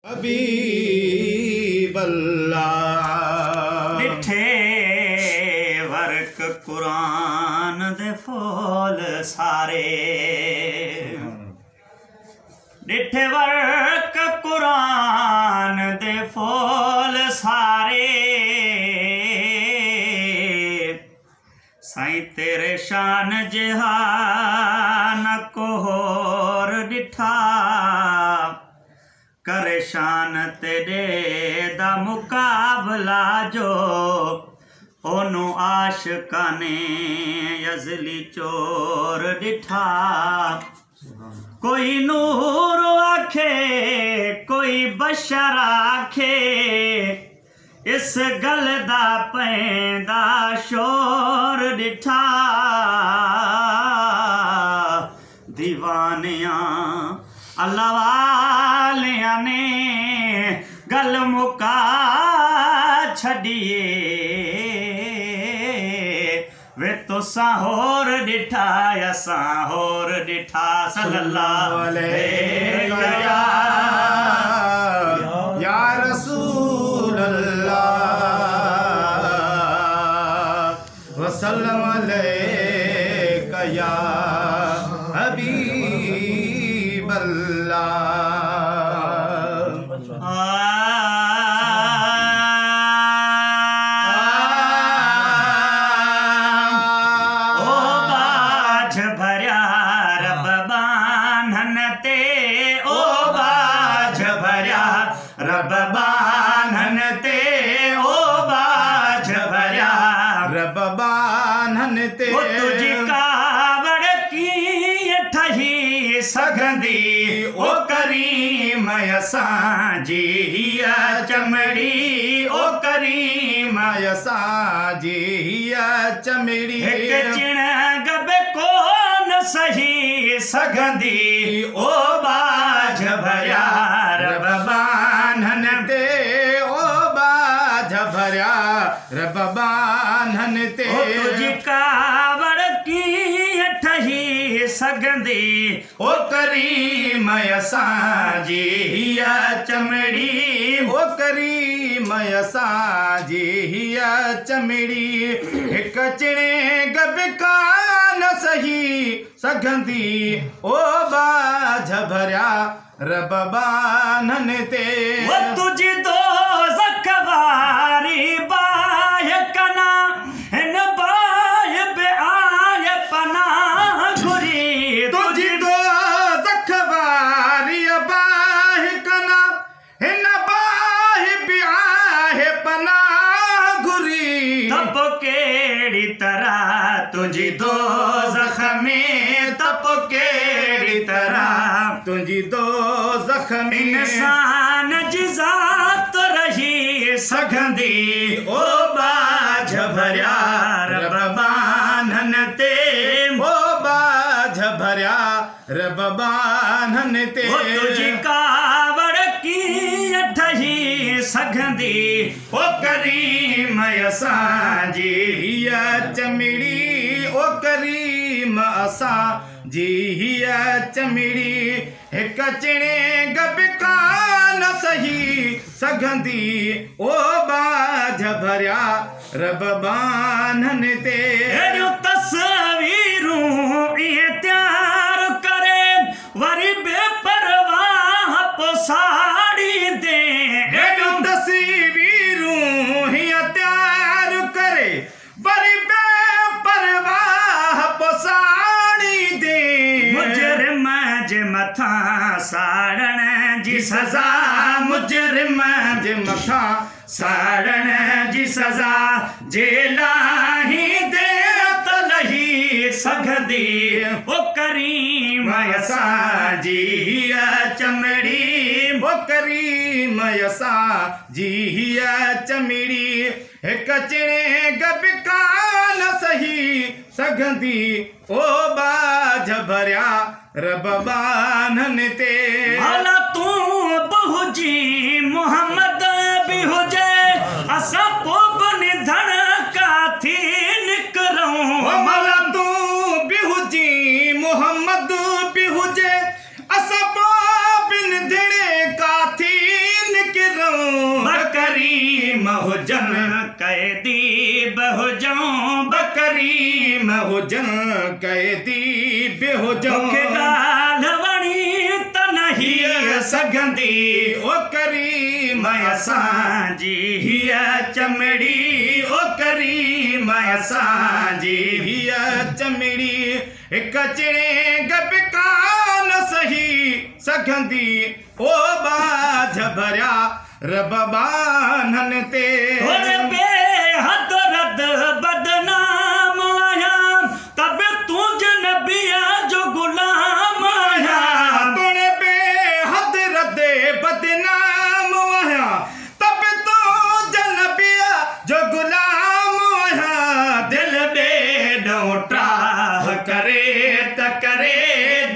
Habibullah डिठे work Quran दे फूल सारे, डिठे work Quran दे फूल सारे, साईं तेरे शान जहान को होर डिठा, करे शान तेरे दा मुकाबला जो, ओनू आशिकाने अज़ली चोर डिठा। कोई नूर आखे कोई बशर आखे, इस गल दा पैंदा शोर डिठा। दीवानियां अल्लाह वालियां ने गल मुका छड़िए, वे तुसां होर डिठा असां होर डिठा। सल्लल्लाहु अलैहि या रसूल अल्लाह वसल्लम अलैका या हबीबल्लाह। रब बान्हन ते ओ बाझ भरिया, रब बान्हन ते तुझी कावड़ की ठही सघंदी, ओ करीम असां जी चमड़ी, ओ करीम असां जी चमड़ी। हिक चिण गब कोन सही सघंदी, ओ बाझ भरिया रब बान्हन ते ओ बाझ भरिया रब बान्हन ते। तुझी कावड़ की ठही सघंदी, ओ करीम असां जी चमड़ी, ओ करीम असां जी चमड़ी। हिक चिणे गब कान सही सघंदी, ओ बाझ भरिया रब बान्हन ते। वो तुझी दोज़ख वारी बाह कना, हिन बाह पे आय पनाह घुरी। तुझी दोज़ख वारी बाह कना, हिन बाह पे आय पनाह घुरी। तप केड़ी तरह तुझी दोज़ख में, तप केड़ी तरह तुझी दोज़ख में इंसान जी ज़ात रही सघंदी, ओ बाझ भरिया रब बान्हन ते, ओ बाझ भरिया रब बान्हन ते। ओ तुझी कावड़ की ठही सघंदी, ओ करीम असां जी चमड़ी, ओ करीम असां जी चमड़ी। हिक चिणे गब कान सही सघंदी, ओ बाझ भरिया रब बान्हन ते। अहिड़ियूं तस्वीरूं इहे तयार करे वरी बेपरवाह पोसाड़ी दे। अहिड़ियूं तस्वीरूं हीअं तयार करे वरी बेपरवाह पोसाड़ी दे। मुजरिम जे मथां साड़ण जी सज़ा, मुजरिम जे मथां साड़ण जी सज़ा, जेलाही दे त लही सघंदी, ओ करीम असां जी चमड़ी, ओ करीम असां जी चमड़ी। हिक चिणे गब कान सही सघंदी, ओ बाझ भरिया रब बान्हन ते। भला तूं बहुजी मोहम्मद भी हुजे, असां पोइ बि धण काथी निकरूं। भला तूं भी हुजी मोहम्मद भी हुजे, असां पोइ बि धण काथी करीम हुजन कैदी बहुजऊं बकरीम हुजन कैदी बेहुजो के गाल वणी त नहीं सघंदी ओ करीम असांजी हीअ चमड़ी ओ करीम असांजी हीअ चमड़ी हिक चिणे गब कान सही सघंदी ओ बाझ भरिया रब बानन ते थोड़े बेहद रद बदनाम आया तब तू जनबिया जो गुलाम आया तोड़े बेहद रद बदनाम आया तब तो जनबिया जो गुलाम आया दिल बेडो ट्राह करे त करे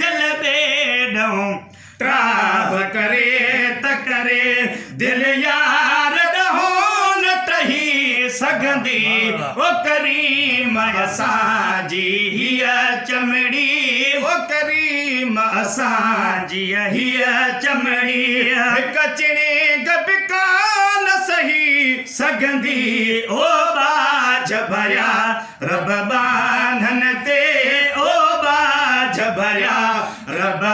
दिल बेडों ट्राह करे त करे दिल यार ॾहोन टही सघंदी ओ करीम असांजी हीअ चमड़ी ओ करीम असांजी हीअ चमड़ी हिक चिणे गब कान सही सघंदी ओ बाझ भरिया रब बानन ते ओ बाझ भरिया रब